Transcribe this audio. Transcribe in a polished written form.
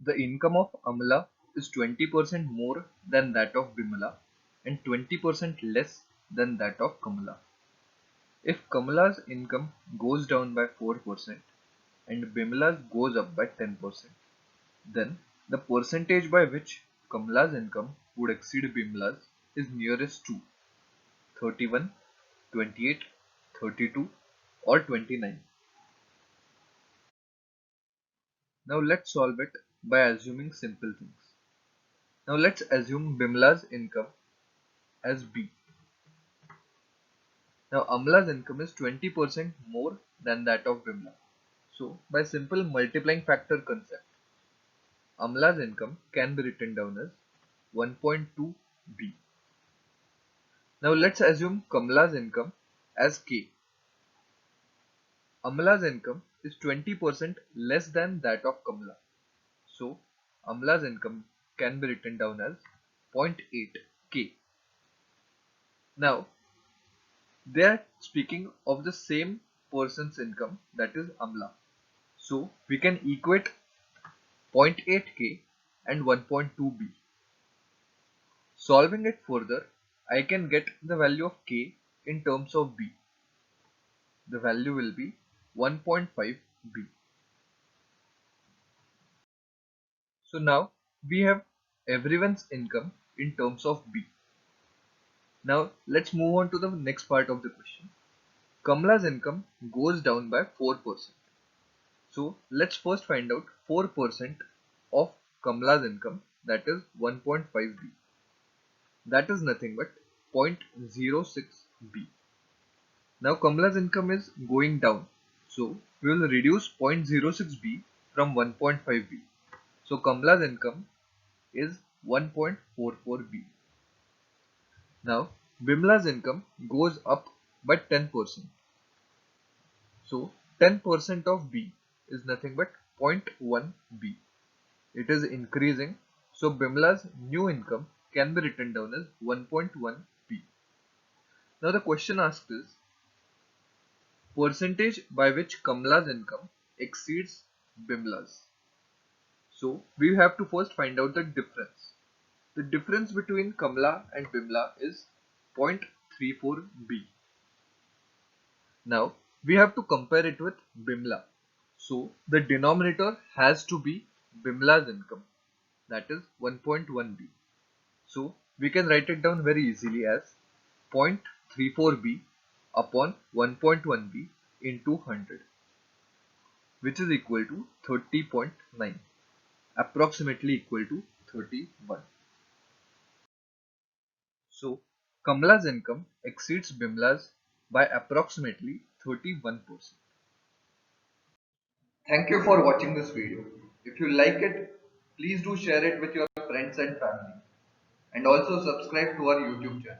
The income of Amla is 20% more than that of Bimala and 20% less than that of Kamala. If Kamala's income goes down by 4% and Bimala's goes up by 10%, then the percentage by which Kamala's income would exceed Bimala's is nearest to 31, 28, 32 or 29. Now let's solve it by assuming simple things. Now let's assume Bimala's income as B. Now Amla's income is 20% more than that of Bimla. So by simple multiplying factor concept, Amla's income can be written down as 1.2B. Now let's assume Kamala's income as K. Amla's income is 20% less than that of Kamala. So Amla's income can be written down as 0.8 K. Now they are speaking of the same person's income, that is Amla. So we can equate 0.8 K and 1.2 B. Solving it further, I can get the value of K in terms of B. The value will be 1.5 B. So now we have everyone's income in terms of B. Now let's move on to the next part of the question. Kamala's income goes down by 4%. So let's first find out 4% of Kamala's income, that is 1.5 B. That is nothing but 0.06 B. Now Kamala's income is going down. So we will reduce 0.06 B from 1.5 B. So Kamala's income is 1.44 B. Now Bimla's income goes up by 10%. So 10% of B is nothing but 0.1 B. It is increasing. So Bimla's new income can be written down as 1.1 B. Now the question asked is percentage by which Kamala's income exceeds Bimla's. So we have to first find out the difference. The difference between Kamala and Bimla is 0.34 B. Now we have to compare it with Bimla. So the denominator has to be Bimla's income, that is 1.1 B. So we can write it down very easily as 0.34 B upon 1.1 B into 100, which is equal to 30.9, approximately equal to 31. So Kamala's income exceeds Bimla's by approximately 31%. Thank you for watching this video. If you like it, please do share it with your friends and family, and also subscribe to our YouTube channel.